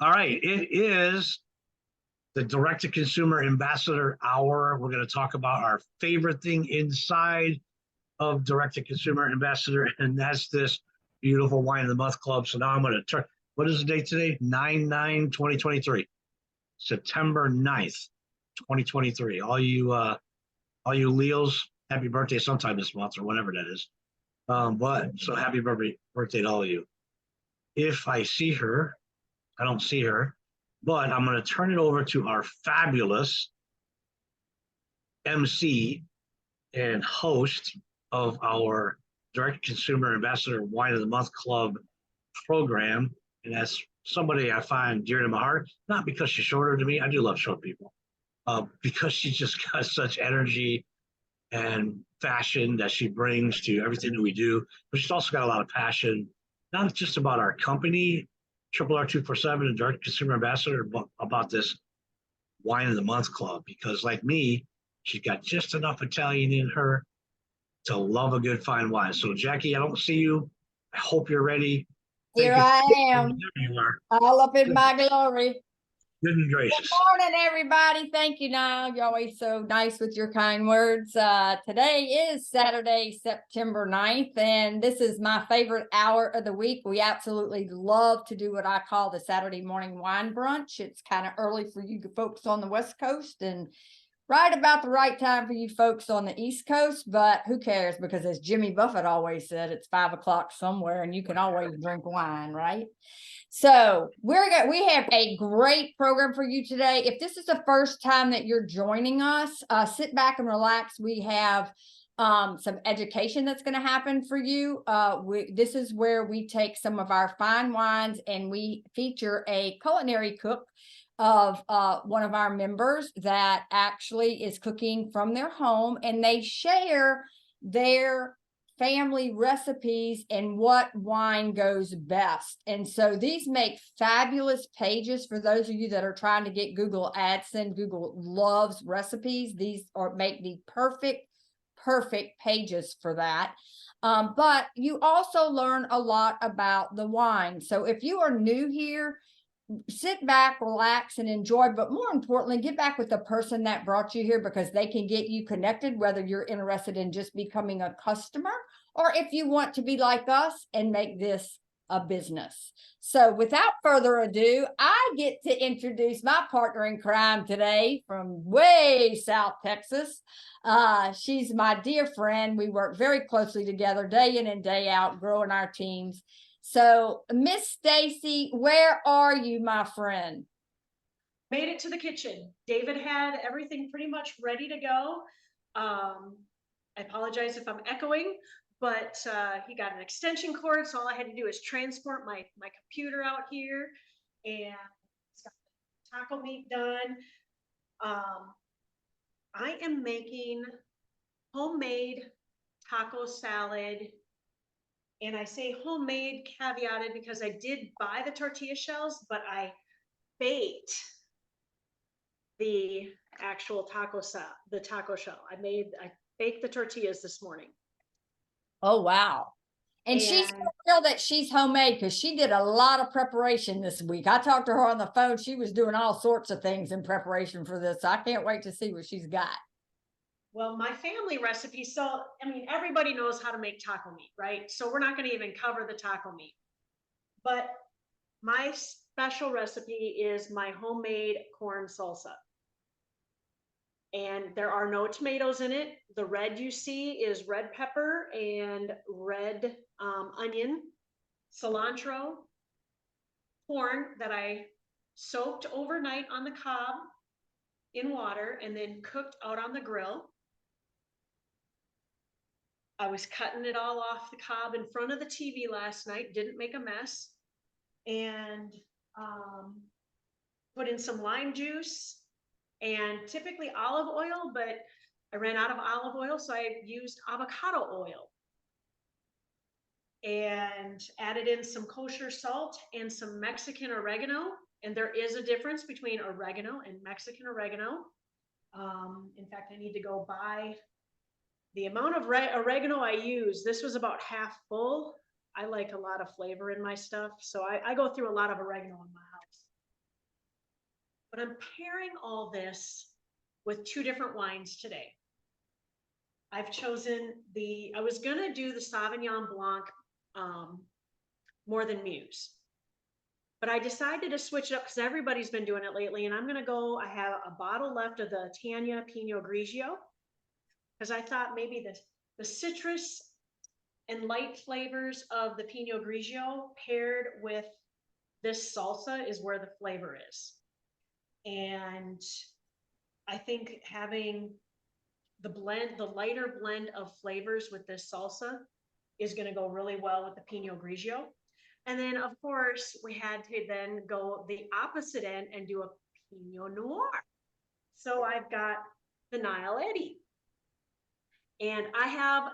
All right, it is the Direct to Consumer Ambassador Hour. We're going to talk about our favorite thing inside of Direct to Consumer Ambassador, and that's this beautiful Wine of the Month Club. So now I'm going to turn. What is the date today? 9/9/2023, September 9th, 2023. All you Leos, happy birthday sometime this month or whatever that is. But so happy birthday to all of you. If I see her, I don't see her, but I'm going to turn it over to our fabulous MC and host of our Direct Consumer Ambassador Wine of the Month Club program. And that's somebody I find dear to my heart, not because she's shorter than me. I do love short people, because she's just got such energy and fashion that she brings to everything that we do. But she's also got a lot of passion, not just about our company, Triple R247 and Direct Consumer Ambassador, but about this Wine of the Month Club. Because like me, she's got just enough Italian in her to love a good fine wine. So Jackie, I don't see you. I hope you're ready. Here Thank you. I am, There you are. all up in my glory. Good and Good gracious. morning, everybody. Thank you, Niall. You're always so nice with your kind words. Today is Saturday, September 9th, and this is my favorite hour of the week. We absolutely love to do what I call the Saturday morning wine brunch. It's kind of early for you folks on the West Coast and right about the right time for you folks on the East Coast, but who cares? Because as Jimmy Buffett always said, it's 5 o'clock somewhere and you can always drink wine, right? So we have a great program for you today. If this is the first time that you're joining us, sit back and relax. We have some education that's going to happen for you. This is where we take some of our fine wines and we feature a culinary cook of one of our members that actually is cooking from their home, and they share their family recipes and what wine goes best. And so these make fabulous pages for those of you that are trying to get Google AdSense. Google loves recipes. These make the perfect pages for that. But you also learn a lot about the wine. So if you are new here, sit back, relax, and enjoy. But more importantly, get back with the person that brought you here, because they can get you connected, whether you're interested in just becoming a customer or if you want to be like us and make this a business. So without further ado, I get to introduce my partner in crime today from way South Texas. She's my dear friend. We work very closely together day in and day out, growing our teams. So, Miss Stacy, where are you, my friend? Made it to the kitchen. David had everything pretty much ready to go. I apologize if I'm echoing, but he got an extension cord, so all I had to do is transport my computer out here, and it's got the taco meat done. I am making homemade taco salad. And I say homemade caveated because I did buy the tortilla shells, but I baked the actual taco shell. I baked the tortillas this morning. Oh, wow. And she's feel that she's homemade because she did a lot of preparation this week. I talked to her on the phone. She was doing all sorts of things in preparation for this. I can't wait to see what she's got. Well, my family recipe, so, I mean, everybody knows how to make taco meat, right? So we're not going to even cover the taco meat. But my special recipe is my homemade corn salsa. And there are no tomatoes in it. The red you see is red pepper and red onion, cilantro, corn that I soaked overnight on the cob in water and then cooked out on the grill. I was cutting it all off the cob in front of the TV last night, didn't make a mess, and put in some lime juice and typically olive oil, but I ran out of olive oil, so I used avocado oil and added in some kosher salt and some Mexican oregano. And there is a difference between oregano and Mexican oregano. In fact, I need to go buy the amount of oregano I use. This was about half full. I like a lot of flavor in my stuff, so I go through a lot of oregano in my house. But I'm pairing all this with two different wines today. I've chosen I was gonna do the Sauvignon Blanc More Than Muse. But I decided to switch it up because everybody's been doing it lately. And I'm gonna go, I have a bottle left of the Tanya Pinot Grigio. Because I thought maybe the citrus and light flavors of the Pinot Grigio paired with this salsa is where the flavor is. And I think having the lighter blend of flavors with this salsa is going to go really well with the Pinot Grigio. And then of course we had to then go the opposite end and do a Pinot Noir. So I've got the Nile Eddy. And I have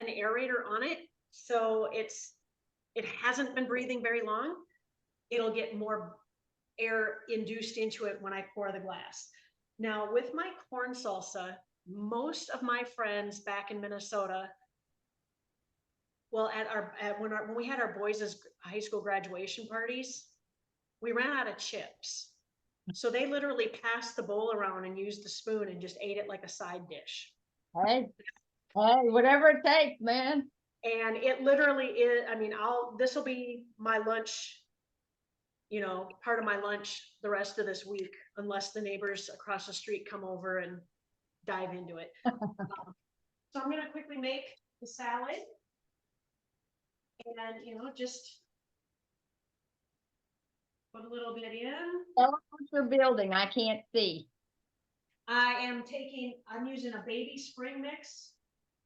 an aerator on it. So it hasn't been breathing very long. It'll get more air induced into it when I pour the glass. Now with my corn salsa, most of my friends back in Minnesota, well, when we had our boys' high school graduation parties, we ran out of chips. So they literally passed the bowl around and used the spoon and just ate it like a side dish. Hey, whatever it takes, man. And it literally is, I mean, this will be my lunch, part of my lunch the rest of this week, unless the neighbors across the street come over and dive into it. So I'm going to quickly make the salad and, just put a little bit in. Tell us what you're building. I can't see. I'm using a baby spring mix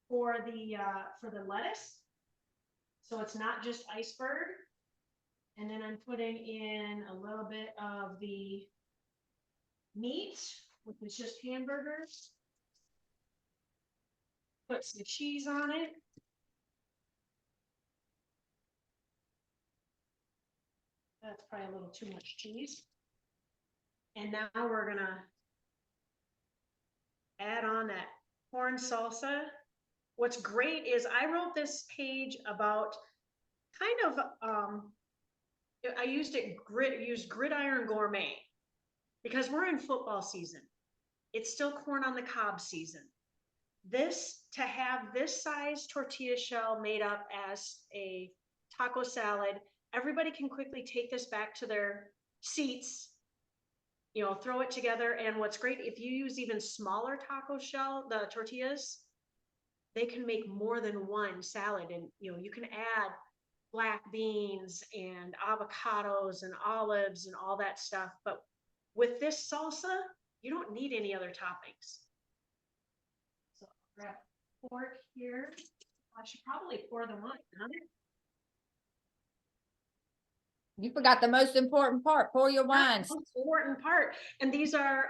for the lettuce. So it's not just iceberg. And then I'm putting in a little bit of the meat, which is just hamburgers. Put some cheese on it. That's probably a little too much cheese. And now we're gonna add on that corn salsa. What's great is I wrote this page about kind of, I used Gridiron Gourmet because we're in football season. It's still corn on the cob season. To have this size tortilla shell made up as a taco salad, everybody can quickly take this back to their seats, throw it together. And what's great, if you use even smaller taco shell, the tortillas, they can make more than one salad. And, you can add black beans and avocados and olives and all that stuff. But with this salsa, you don't need any other toppings. So I'll grab a fork here. I should probably pour the wine on it. You forgot the most important part. Pour your wine. That's the most important part. And these are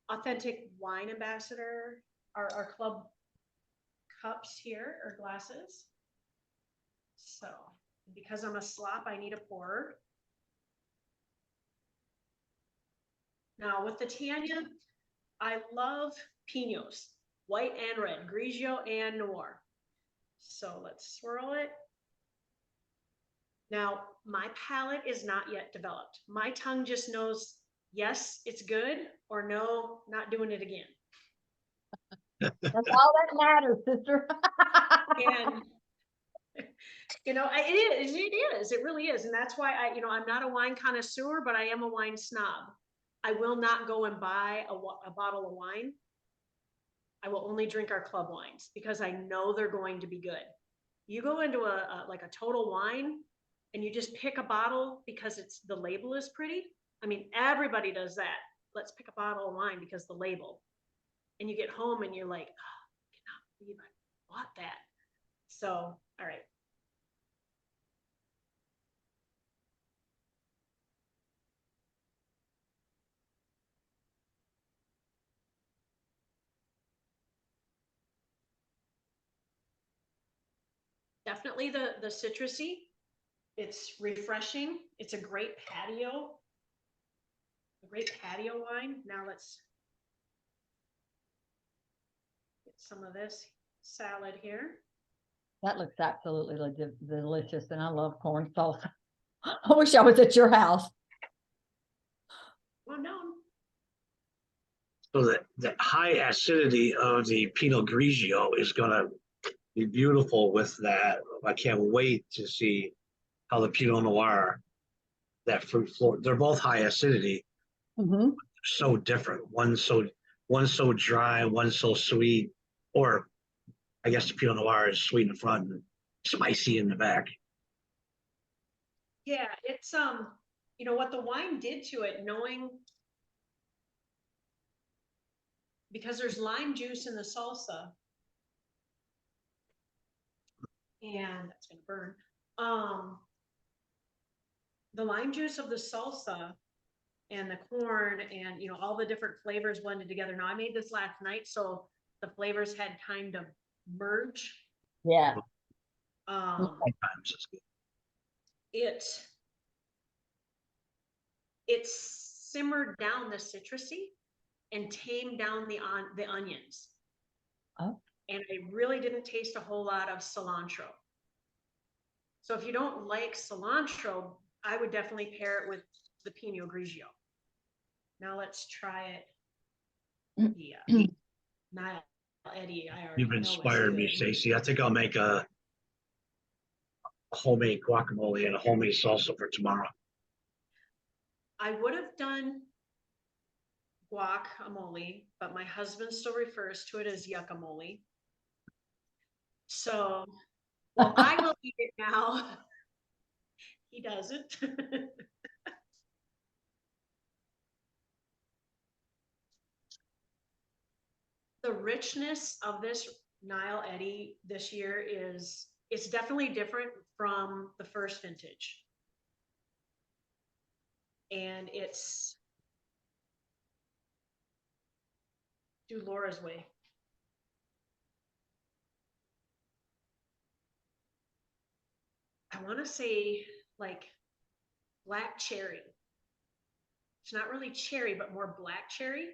authentic wine ambassador, our club cups here, or glasses. So because I'm a slop, I need a pourer. Now with the Tanya, I love Pinots, white and red, Grigio and Noir. So let's swirl it. Now, my palate is not yet developed. My tongue just knows, yes, it's good, or no, not doing it again. That's all that matters, sister. And, it is, it really is. And that's why I'm not a wine connoisseur, but I am a wine snob. I will not go and buy a bottle of wine. I will only drink our club wines because I know they're going to be good. You go into a Total Wine, and you just pick a bottle because the label is pretty. I mean, everybody does that. Let's pick a bottle of wine because the label. And you get home and you're like, oh, I cannot believe I bought that. So, all right. Definitely the citrusy. It's refreshing. It's a great patio wine. Now let's get some of this salad here. That looks absolutely delicious, and I love corn salsa. I wish I was at your house. So the high acidity of the Pinot Grigio is going to be beautiful with that. I can't wait to see how the Pinot Noir, that fruit floor, they're both high acidity, Mhm. so different. One's so dry, one's so sweet, or I guess the Pinot Noir is sweet in the front and spicy in the back. Yeah, it's you know what the wine did to it, knowing because there's lime juice in the salsa, and that's gonna burn. The lime juice of the salsa and the corn and all the different flavors blended together. Now I made this last night, so the flavors had time to merge. Yeah. Sometimes it's good. It it simmered down the citrusy and tamed down the onions. Oh. And I really didn't taste a whole lot of cilantro. So if you don't like cilantro, I would definitely pair it with the Pinot Grigio. Now let's try it. Yeah. Nile Eddie, I already You've know it's inspired me, good. Stacy. I think I'll make a homemade guacamole and a homemade salsa for tomorrow. I would have done guacamole, but my husband still refers to it as yuckamole. So, well, I will eat it now. He doesn't. The richness of this Nile Eddie this year it's definitely different from the first vintage. And it's do Laura's way. I want to say like black cherry. It's not really cherry, but more black cherry.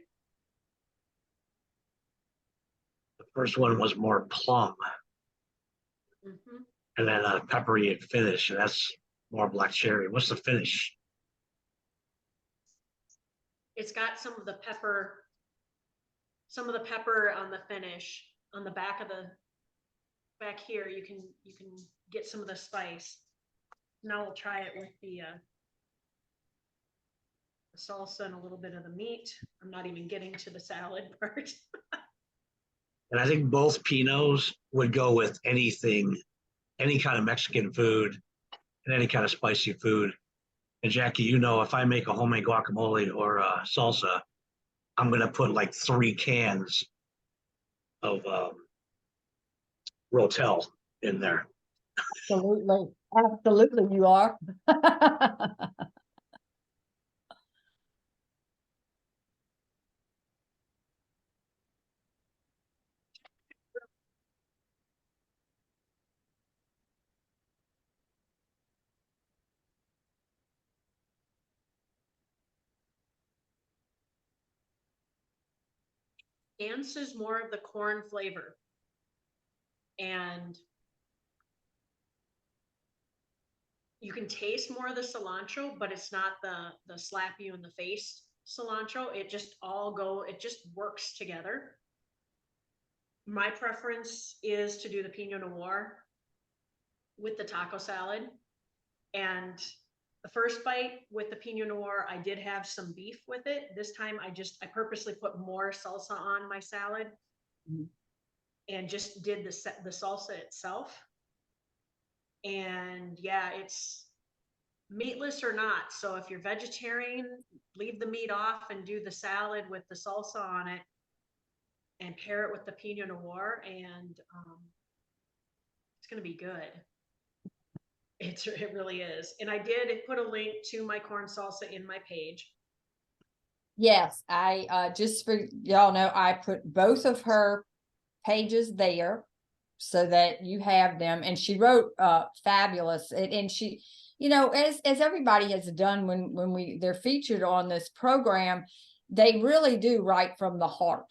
The first one was more plum, Mm-hmm. and then a peppery finish, and that's more black cherry. What's the finish? It's got some of the pepper on the finish on the back here. You can get some of the spice. Now we'll try it with the salsa and a little bit of the meat. I'm not even getting to the salad part. And I think both Pinots would go with anything, any kind of Mexican food and any kind of spicy food. And Jackie, if I make a homemade guacamole or salsa, I'm going to put like 3 cans of Rotel in there. Absolutely. Absolutely, you are. Anse is more of the corn flavor. And you can taste more of the cilantro, but it's not the slap you in the face cilantro. It just works together. My preference is to do the Pinot Noir with the taco salad. And the first bite with the Pinot Noir, I did have some beef with it. This time I purposely put more salsa on my salad. Mm-hmm. And just did the salsa itself. And yeah, it's meatless or not. So if you're vegetarian, leave the meat off and do the salad with the salsa on it and pair it with the Pinot Noir, and it's going to be good. It really is. And I did put a link to my corn salsa in my page. Yes, I just for y'all know, I put both of her pages there so that you have them. And she wrote fabulous. And she, as everybody has done when they're featured on this program, they really do write from the heart.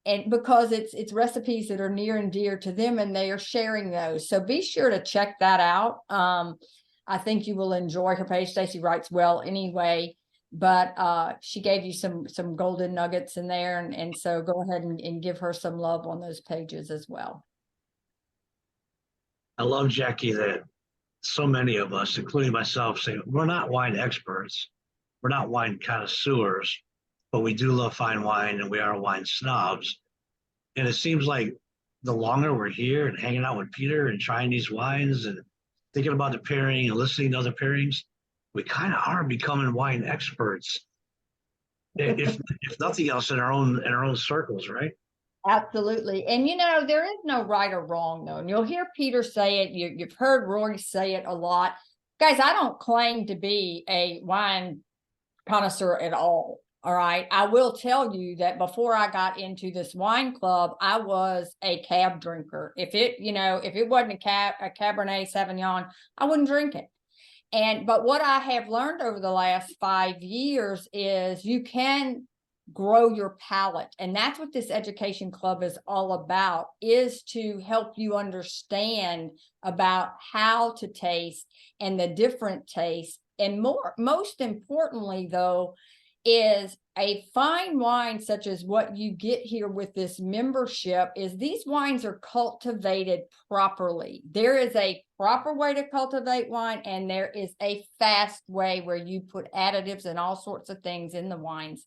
And because it's recipes that are near and dear to them, and they are sharing those. So be sure to check that out. I think you will enjoy her page. Stacy writes well anyway. but she gave you some golden nuggets in there, and so go ahead and give her some love on those pages as well. I love, Jackie, that so many of us, including myself, say we're not wine experts, we're not wine connoisseurs, but we do love fine wine and we are wine snobs. And it seems like the longer we're here and hanging out with Peter and trying these wines and thinking about the pairing and listening to other pairings, we kind of are becoming wine experts, if nothing else, in our own circles, right? Absolutely. And there is no right or wrong, though. And you'll hear Peter say it. You've heard Rory say it a lot. Guys, I don't claim to be a wine connoisseur at all. All right. I will tell you that before I got into this wine club, I was a cab drinker. If it wasn't a Cabernet Sauvignon, I wouldn't drink it. But what I have learned over the last 5 years is you can grow your palate. And that's what this education club is all about, is to help you understand about how to taste and the different tastes. And most importantly, though, is a fine wine such as what you get here with this membership is these wines are cultivated properly. There is a proper way to cultivate wine, and there is a fast way where you put additives and all sorts of things in the wines.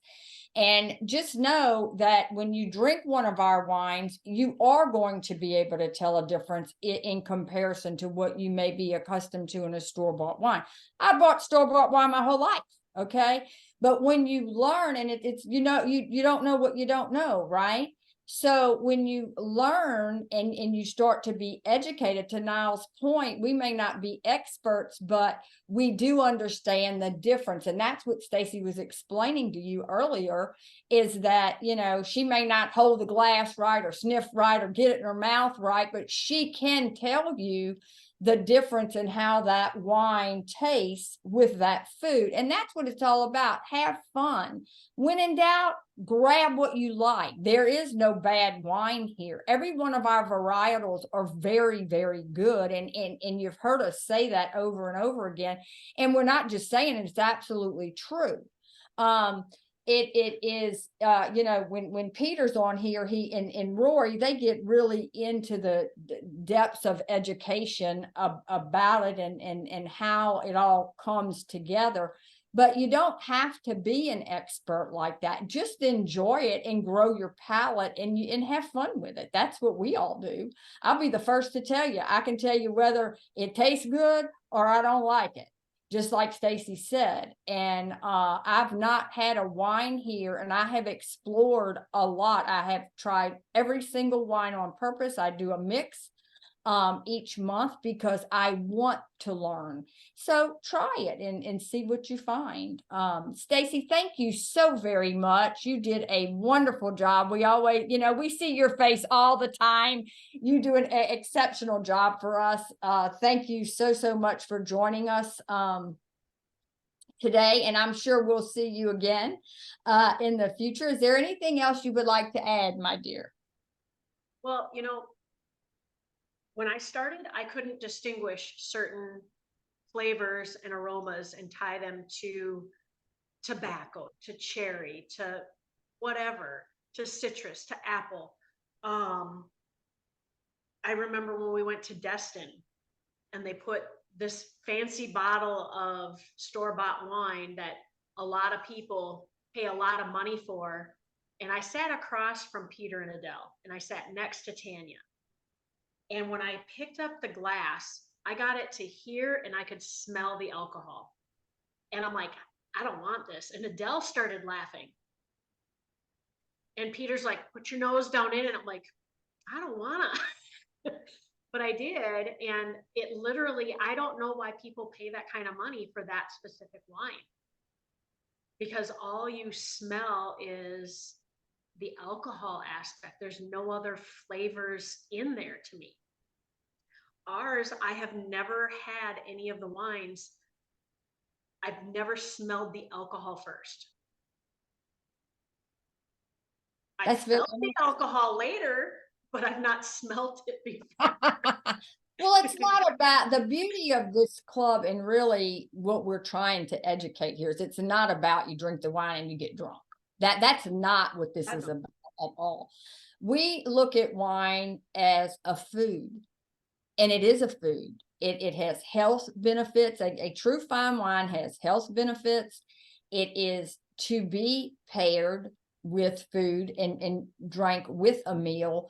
And just know that when you drink one of our wines, you are going to be able to tell a difference in comparison to what you may be accustomed to in a store-bought wine. I bought store-bought wine my whole life. Okay. But when you learn, and it's, you don't know what you don't know, right? So when you learn and you start to be educated, to Niall's point, we may not be experts, but we do understand the difference. And that's what Stacy was explaining to you earlier, is that, she may not hold the glass right or sniff right or get it in her mouth right, but she can tell you the difference in how that wine tastes with that food. And that's what it's all about. Have fun. When in doubt, grab what you like. There is no bad wine here. Every one of our varietals are very, very good. And you've heard us say that over and over again. And we're not just saying it, it's absolutely true. It is, when Peter's on here, he and Rory, they get really into the depths of education about it and how it all comes together. But you don't have to be an expert like that. Just enjoy it and grow your palate and have fun with it. That's what we all do. I'll be the first to tell you. I can tell you whether it tastes good or I don't like it, just like Stacy said. And I've not had a wine here, and I have explored a lot. I have tried every single wine on purpose. I do a mix each month because I want to learn. So try it and see what you find. Stacy, thank you so very much. You did a wonderful job. We always, we see your face all the time. You do an exceptional job for us. Thank you so much for joining us today, and I'm sure we'll see you again in the future. Is there anything else you would like to add, my dear? Well, when I started, I couldn't distinguish certain flavors and aromas and tie them to tobacco, to cherry, to whatever, to citrus, to apple. I remember when we went to Destin and they put this fancy bottle of store-bought wine that a lot of people pay a lot of money for. And I sat across from Peter and Adele, and I sat next to Tanya. And when I picked up the glass, I got it to here and I could smell the alcohol. And I'm like, I don't want this. And Adele started laughing. And Peter's like, put your nose down in it. I'm like, I don't wanna. But I did. And it literally, I don't know why people pay that kind of money for that specific wine. Because all you smell is the alcohol aspect. There's no other flavors in there to me. Ours, I have never had any of the wines. I've never smelled the alcohol first. I felt the alcohol later, but I've not smelt it before. Well, it's not about the beauty of this club, and really what we're trying to educate here is it's not about you drink the wine and you get drunk. That's not what this is about at all. We look at wine as a food, and it is a food. It has health benefits. A true fine wine has health benefits. It is to be paired with food and drank with a meal,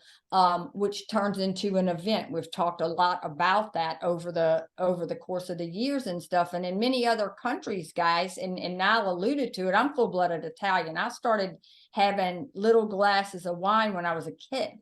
which turns into an event. We've talked a lot about that over the course of the years and stuff. And in many other countries, guys, and Niall alluded to it, I'm full-blooded Italian. I started having little glasses of wine when I was a kid.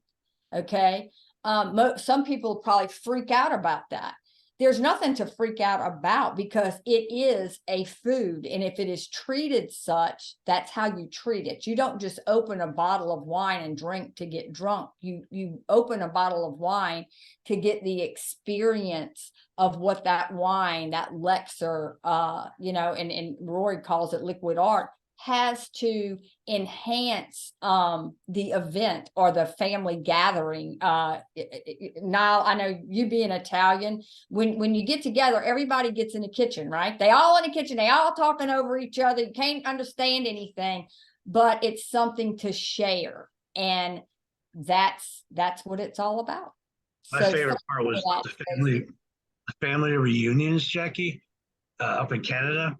Okay. Some people probably freak out about that. There's nothing to freak out about because it is a food. And if it is treated such, that's how you treat it. You don't just open a bottle of wine and drink to get drunk. You open a bottle of wine to get the experience of what that wine, that Lexer, and Rory calls it liquid art, has to enhance the event or the family gathering. Niall, I know you being Italian, when you get together, everybody gets in the kitchen, right? They all in the kitchen, they all talking over each other. You can't understand anything, but it's something to share. And that's what it's all about. My favorite part was the family reunions, Jackie, up in Canada.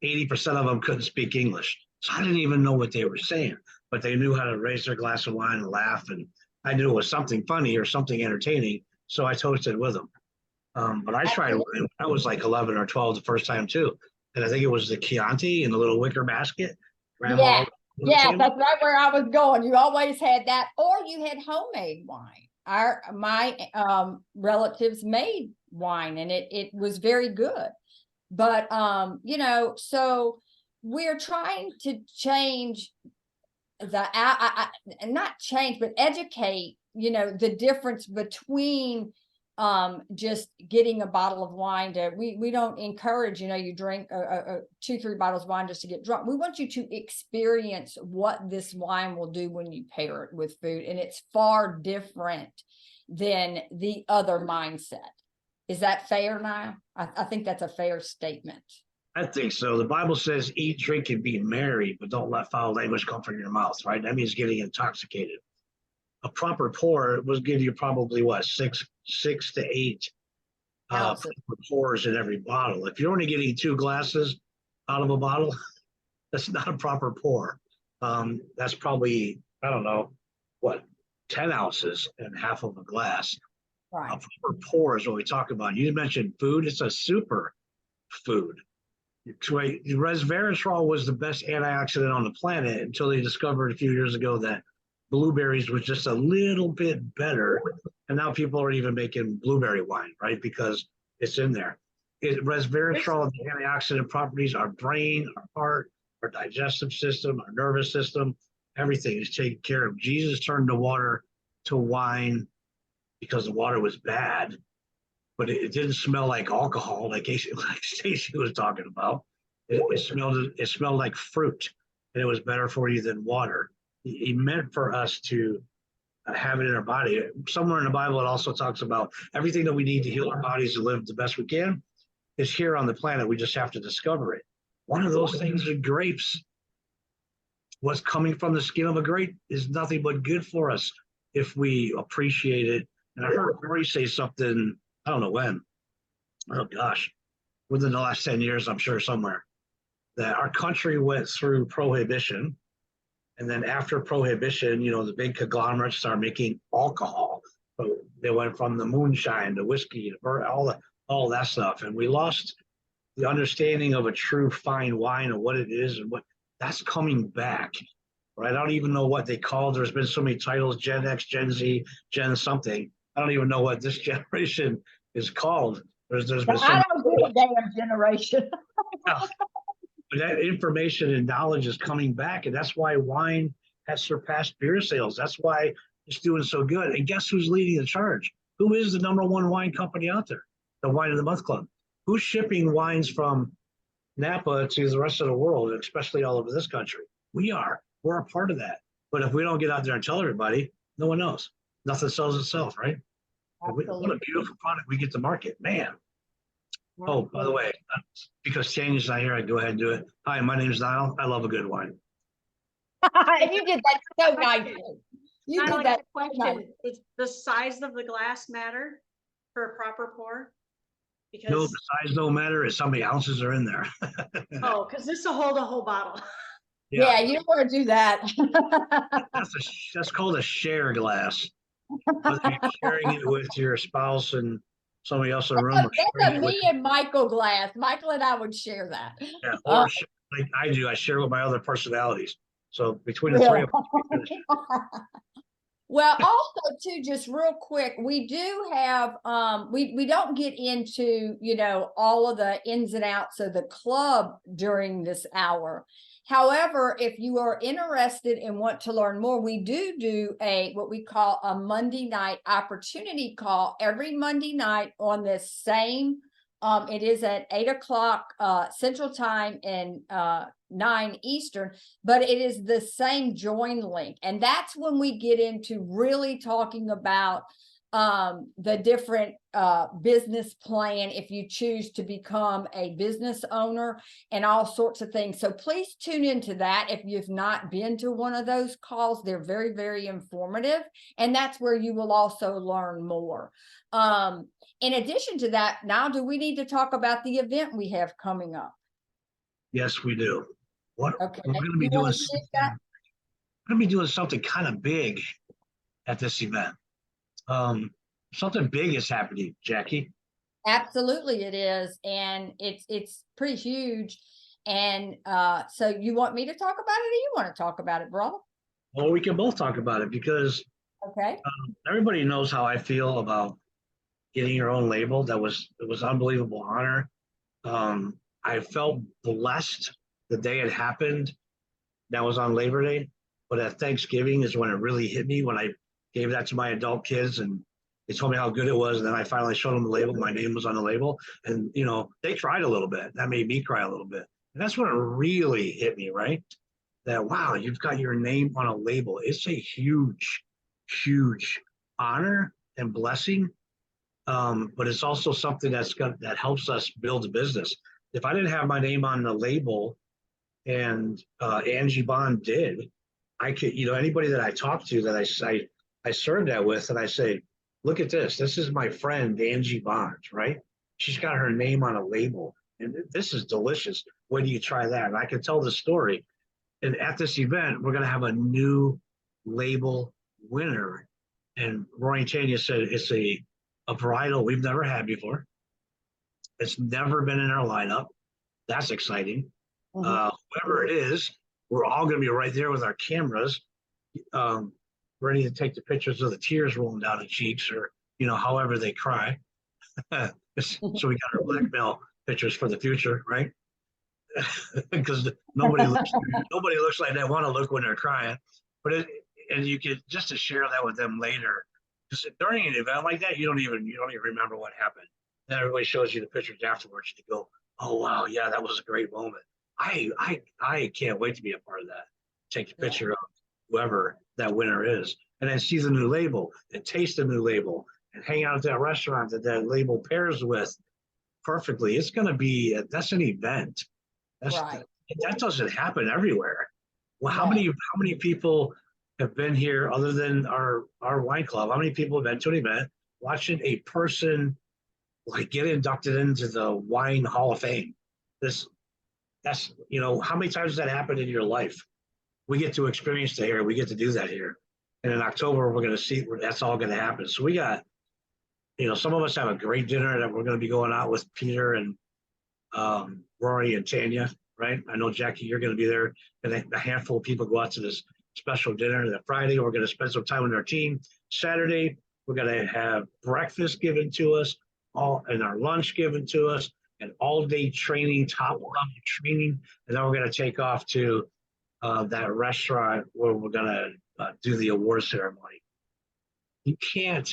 80% of them couldn't speak English. So I didn't even know what they were saying, but they knew how to raise their glass of wine and laugh. And I knew it was something funny or something entertaining. So I toasted with them. But I tried, I was like 11 or 12 the first time too. And I think it was the Chianti in the little wicker basket. Grandma, yeah, that's right where I was going. You always had that, or you had homemade wine. My relatives made wine, and it was very good. But so we're trying to change not change, but educate, the difference between just getting a bottle of wine to, we don't encourage, you drink 2-3 bottles of wine just to get drunk. We want you to experience what this wine will do when you pair it with food. And it's far different than the other mindset. Is that fair, Niall? I think that's a fair statement. I think so. The Bible says, eat, drink, and be merry, but don't let foul language come from your mouth, right? That means getting intoxicated. A proper pour will give you probably, what, 6 to 8 pours in every bottle. If you're only getting 2 glasses out of a bottle, that's not a proper pour. That's probably, I don't know, 10 ounces and half of a glass. Right. A proper pour is what we talk about. You mentioned food. It's a super food. Resveratrol was the best antioxidant on the planet until they discovered a few years ago that blueberries was just a little bit better. And now people are even making blueberry wine, right? Because it's in there. Resveratrol, the antioxidant properties, our brain, our heart, our digestive system, our nervous system, everything is taken care of. Jesus turned the water to wine because the water was bad, but it didn't smell like alcohol, like Stacey was talking about. It smelled like fruit, and it was better for you than water. He meant for us to have it in our body. Somewhere in the Bible, it also talks about everything that we need to heal our bodies and live the best we can is here on the planet. We just have to discover it. One of those things are grapes. What's coming from the skin of a grape is nothing but good for us if we appreciate it. And I heard Rory say something, I don't know when, oh gosh, within the last 10 years, I'm sure somewhere, that our country went through prohibition. And then after prohibition, the big conglomerates started making alcohol. So they went from the moonshine to whiskey, all that stuff. And we lost the understanding of a true fine wine and what it is and what that's coming back. Right? I don't even know what they call it. There's been so many titles, Gen X, Gen Z, Gen something. I don't even know what this generation is called. There's been I don't give a damn generation. But that information and knowledge is coming back, and that's why wine has surpassed beer sales. That's why it's doing so good. And guess who's leading the charge? Who is the #1 wine company out there? The Wine of the Month Club. Who's shipping wines from Napa to the rest of the world, especially all over this country? We are. We're a part of that. But if we don't get out there and tell everybody, no one knows. Nothing sells itself, right? What a Absolutely. beautiful product we get to market, man. Oh, by the way, because Tanya's not here, I go ahead and do it. Hi, my name's Niall. I love a good wine. You did that so nicely. You Not did like that a so nice. question. Does the size of the glass matter for a proper pour? No, Because, the size don't matter. It's how many ounces are in there. oh, because this will hold a whole bottle. Yeah, you don't want to do that. That's called a share glass. Whether you're sharing it with your spouse and somebody else in the room, or That's sharing a it with me and Michael glass. Michael and I would share that. yeah, Uh, like I do. I share with my other personalities. So between the really. three of us, we finish it. Well, also too, just real quick, we do have we don't get into, you know, all of the ins and outs of the club during this hour. However, if you are interested and want to learn more, we do a what we call a Monday night opportunity call every Monday night on this same it is at 8 o'clock Central Time and 9 Eastern, but it is the same join link. And that's when we get into really talking about the different business plan if you choose to become a business owner and all sorts of things. So please tune into that if you've not been to one of those calls. They're very, very informative. And that's where you will also learn more. In addition to that, now do we need to talk about the event we have coming up? Yes, we do. What Okay. we're going to be You wanna doing? do that? We're going to be doing something kind of big at this event. Something big is happening, Jackie. Absolutely it is. And it's pretty huge. And so you want me to talk about it or you want to talk about it, bro? Well, we can both talk about it because Okay. everybody knows how I feel about getting your own label. It was unbelievable honor. I felt blessed the day it happened. That was on Labor Day, but at Thanksgiving is when it really hit me when I gave that to my adult kids and they told me how good it was. And then I finally showed them the label. My name was on the label, and you know they cried a little bit. That made me cry a little bit, and that's when it really hit me. Right, that wow, you've got your name on a label. It's a huge, huge honor and blessing. But it's also something that helps us build a business. If I didn't have my name on the label, and Angie Bond did, I could, you know, anybody that I talk to that I served that with, and I say, look at this. This is my friend Angie Bond, right? She's got her name on a label, and this is delicious. When do you try that? And I can tell the story. And at this event, we're going to have a new label winner. And Rory and Tanya said it's a varietal we've never had before. It's never been in our lineup. That's exciting. Whoever it is, we're all going to be right there with our cameras, ready to take the pictures of the tears rolling down the cheeks, or you know, however they cry. So we got our blackmail pictures for the future, right? Because nobody looks like they want to look when they're crying. But and you could just to share that with them later. Because during an event like that, you don't even remember what happened. Then everybody shows you the pictures afterwards, and you go, "Oh wow, yeah, that was a great moment." I can't wait to be a part of that. Take a picture of whoever that winner is, and then see the new label and taste the new label and hang out at that restaurant that that label pairs with perfectly. It's going to be that's an event. Right. That doesn't happen everywhere. Well, how Right. many people have been here other than our wine club? How many people have been to an event watching a person like get inducted into the wine hall of fame? That's you know, how many times has that happened in your life? We get to experience that here. We get to do that here. And in October, we're going to see where that's all going to happen. So we got, you know, some of us have a great dinner that we're going to be going out with Peter and Rory and Tanya, right? I know, Jackie, you're going to be there. And a handful of people go out to this special dinner. That Friday, we're going to spend some time with our team. Saturday, we're going to have breakfast given to us, and our lunch given to us, and all-day training, top-level training. And then we're going to take off to that restaurant where we're going to do the award ceremony. You can't,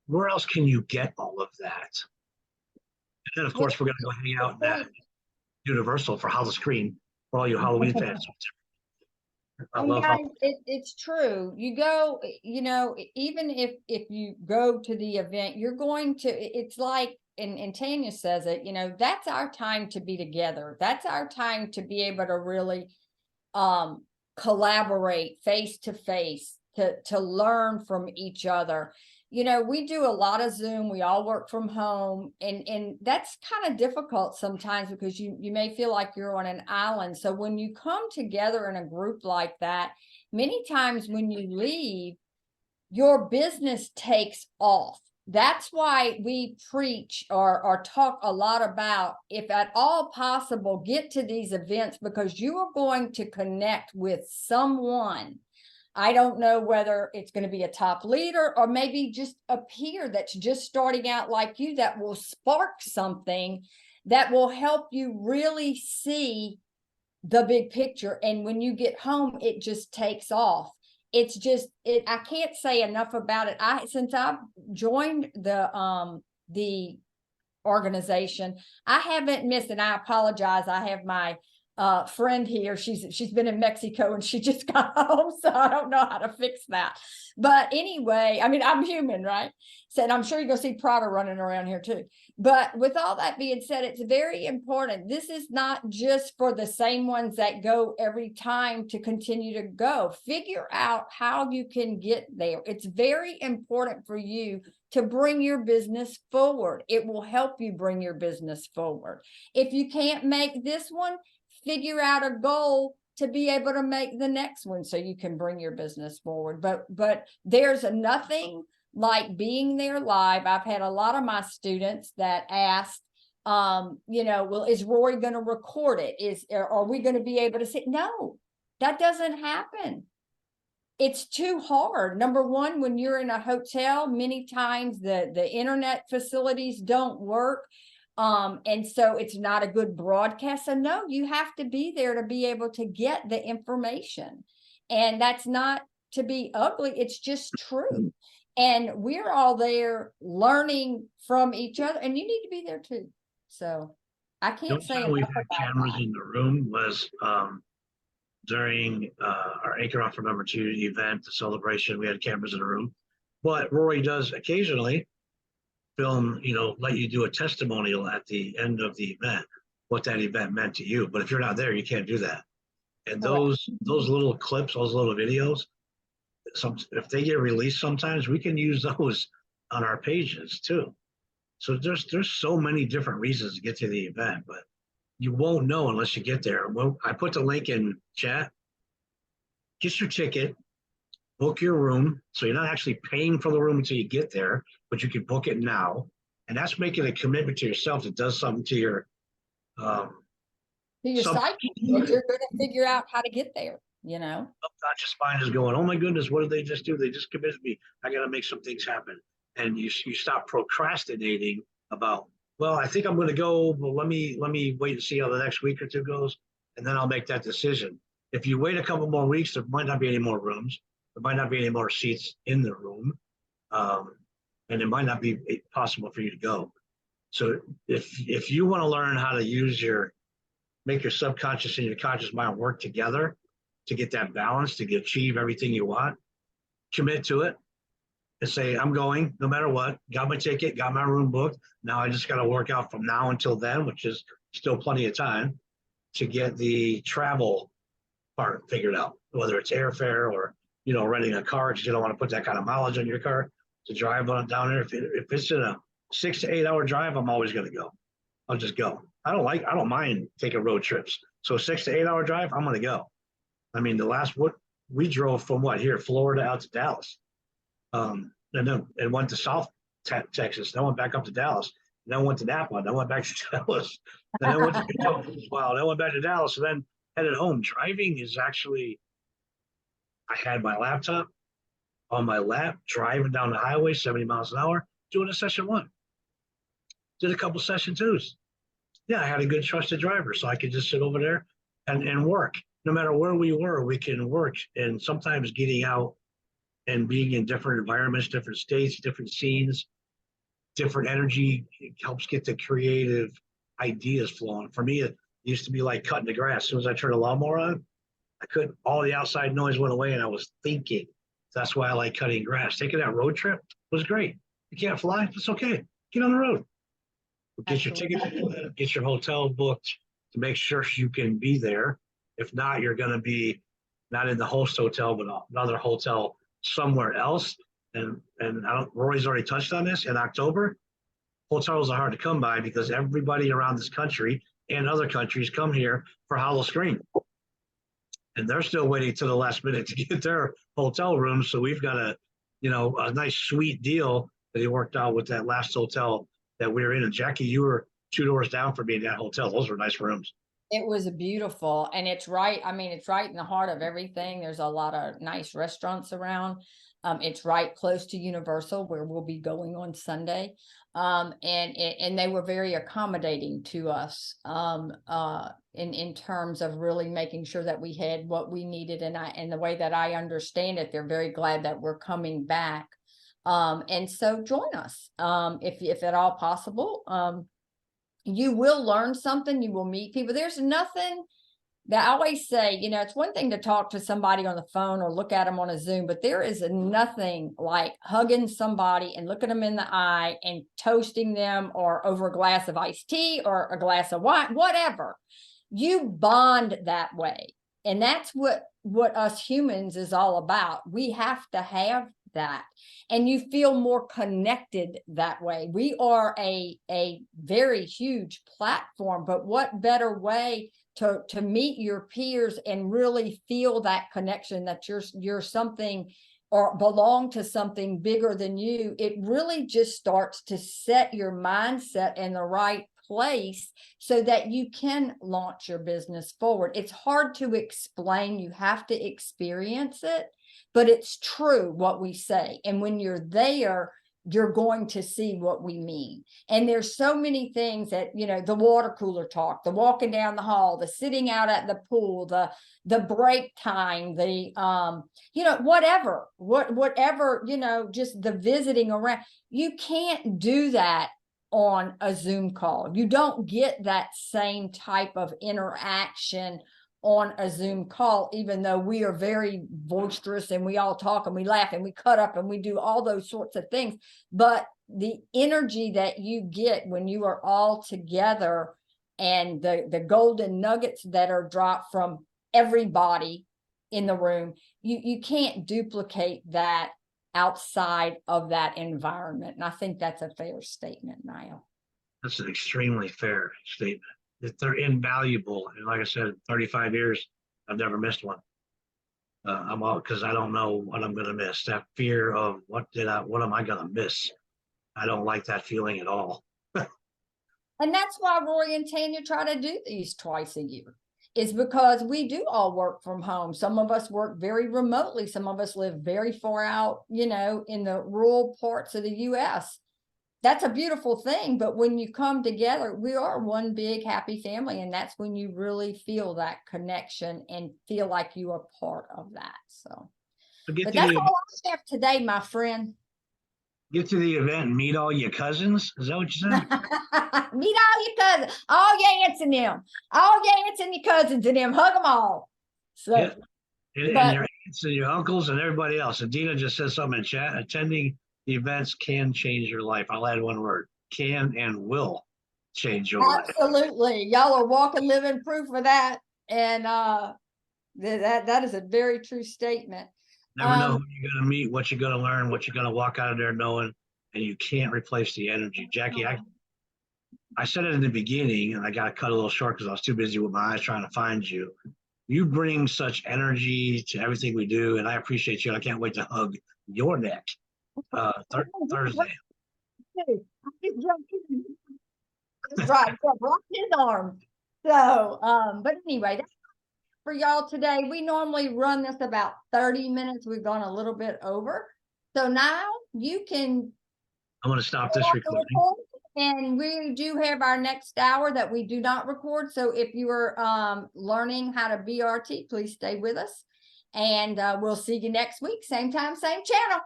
where else can you get all of that? And then, of course, we're going to go hang out at Universal for Howl-O-Scream for all you Halloween fans. I And love how guys, it's true. You go, even if you go to the event, you're going to, it's like, and Tanya says it, that's our time to be together. That's our time to be able to really collaborate face to face, to learn from each other. We do a lot of Zoom, we all work from home, and that's kind of difficult sometimes because you may feel like you're on an island. So when you come together in a group like that, many times when you leave, your business takes off. That's why we preach or talk a lot about, if at all possible, get to these events, because you are going to connect with someone. I don't know whether it's going to be a top leader or maybe just a peer that's just starting out like you, that will spark something that will help you really see the big picture. And when you get home, it just takes off. It's just, I can't say enough about it. Since I've joined the organization, I haven't missed, and I apologize. I have my friend here. She's been in Mexico and she just got home, so I don't know how to fix that. But anyway, I mean, I'm human, right? So, and I'm sure you're gonna see Prada running around here too. But with all that being said, it's very important. This is not just for the same ones that go every time to continue to go. Figure out how you can get there. It's very important for you to bring your business forward. It will help you bring your business forward. If you can't make this one, figure out a goal to be able to make the next one so you can bring your business forward. But there's nothing like being there live. I've had a lot of my students that asked, well, is Rory going to record it? Are we going to be able to see? No, that doesn't happen. It's too hard. Number one, when you're in a hotel, many times the internet facilities don't work. And so it's not a good broadcast. So no, you have to be there to be able to get the information. And that's not to be ugly. It's just true. And we're all there learning from each other, and you need to be there too. So I the can't only say time enough we've had about cameras that. in the room was during our Anchor Off for Number 2 event, the celebration. We had cameras in the room. But Rory does occasionally film, let you do a testimonial at the end of the event, what that event meant to you. But if you're not there, you can't do that. And Correct. those little clips, those little videos, if they get released, sometimes we can use those on our pages too. So there's so many different reasons to get to the event, but you won't know unless you get there. Well, I put the link in chat. Get your ticket, book your room. So you're not actually paying for the room until you get there, but you can book it now. And that's making a commitment to yourself that does something to your To your sub psyche, that you're going to figure out how to get there, subconscious mind is going, oh my goodness, what did they just do? They just committed me. I got to make some things happen. And you stop procrastinating about, well, I think I'm going to go, but let me wait and see how the next week or two goes, and then I'll make that decision. If you wait a couple more weeks, there might not be any more rooms. There might not be any more seats in the room, and it might not be possible for you to go. So if you want to learn how to make your subconscious and your conscious mind work together to get that balance, to achieve everything you want, commit to it and say, I'm going no matter what. Got my ticket, got my room booked. Now I just got to work out from now until then, which is still plenty of time, to get the travel part figured out, whether it's airfare or, renting a car because you don't want to put that kind of mileage on your car to drive on down there. If it's in a 6 to 8 hour drive, I'm always going to go. I'll just go. I don't mind taking road trips. So 6 to 8 hour drive, I'm going to go. I mean, we drove from Florida out to Dallas. And went to South Texas. Then went back up to Dallas. Then went to Napa. Then went back to Dallas. Then I went to Kentucky as well. Then went back to Dallas. And then headed home. Driving is actually, I had my laptop on my lap, driving down the highway, 70 miles an hour, doing a session 1. Did a couple session 2s. Yeah, I had a good trusted driver, so I could just sit over there and work. No matter where we were, we can work. And sometimes getting out and being in different environments, different states, different scenes, different energy, it helps get the creative ideas flowing. For me, it used to be like cutting the grass. As soon as I turned a lawnmower on, I couldn't, all the outside noise went away and I was thinking. That's why I like cutting grass. Taking that road trip was great. You can't fly, it's okay. Get on the road. Get your ticket, get your hotel booked to make sure you can be there. If not, you're going to be not in the host hotel, but another hotel somewhere else. And I don't, Rory's already touched on this. In October, hotels are hard to come by because everybody around this country and other countries come here for Halloween. And they're still waiting to the last minute to get their hotel room. So we've got a nice sweet deal that he worked out with that last hotel that we were in. And Jackie, you were 2 doors down from being in that hotel. Those were nice rooms. It was beautiful, and it's right. I mean, it's right in the heart of everything. There's a lot of nice restaurants around. It's right close to Universal, where we'll be going on Sunday. And they were very accommodating to us in terms of really making sure that we had what we needed. And the way that I understand it, they're very glad that we're coming back. And so join us if at all possible. You will learn something. You will meet people. There's nothing that I always say, it's one thing to talk to somebody on the phone or look at them on a Zoom, but there is nothing like hugging somebody and looking them in the eye and toasting them, or over a glass of iced tea or a glass of wine, whatever. You bond that way. And that's what us humans is all about. We have to have that, and you feel more connected that way. We are a very huge platform, but what better way to meet your peers and really feel that connection that you're something or belong to something bigger than you. It really just starts to set your mindset in the right place so that you can launch your business forward. It's hard to explain. You have to experience it, but it's true what we say. And when you're there, you're going to see what we mean. And there's so many things that, the water cooler talk, the walking down the hall, the sitting out at the pool, the break time, the, whatever, just the visiting around. You can't do that on a Zoom call. You don't get that same type of interaction on a Zoom call, even though we are very boisterous and we all talk and we laugh and we cut up and we do all those sorts of things. But the energy that you get when you are all together, and the golden nuggets that are dropped from everybody in the room, you can't duplicate that outside of that environment. And I think that's a fair statement, Niall. That's an extremely fair statement. That they're invaluable. And like I said, 35 years, I've never missed one. I'm all, because I don't know what I'm going to miss. That fear of what am I going to miss? I don't like that feeling at all. And that's why Rory and Tanya try to do these twice a year, is because we do all work from home. Some of us work very remotely. Some of us live very far out, in the rural parts of the US. That's a beautiful thing. But when you come together, we are one big happy family. And that's when you really feel that connection and feel like you are part of that. So but that's all I have today, my friend. Get to the event and meet all your cousins. Is that what you said? Meet all your cousins, all your aunts and them, all your aunts and your cousins and them. Hug them all. So, yeah. And your aunts and your uncles and everybody else. And Dina just said something in chat. Attending the events can change your life. I'll add one word: can and will change your life. Absolutely. Y'all are walking, living proof of that. And that is a very true statement. Never know who you're going to meet, what you're going to learn, what you're going to walk out of there knowing, and you can't replace the energy. Jackie, I said it in the beginning, and I got to cut a little short because I was too busy with my eyes trying to find you. You bring such energy to everything we do, and I appreciate you. And I can't wait to hug your neck Thursday. Right, rock his arm. So, but anyway, that's for y'all today. We normally run this about 30 minutes. We've gone a little bit over. So now you can. I'm going to stop this recording. And we do have our next hour that we do not record. So if you are learning how to BRT, please stay with us. And we'll see you next week. Same time, same channel.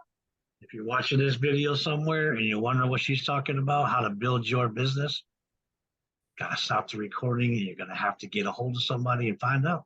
If you're watching this video somewhere and you wonder what she's talking about, how to build your business, got to stop the recording and you're going to have to get a hold of somebody and find out.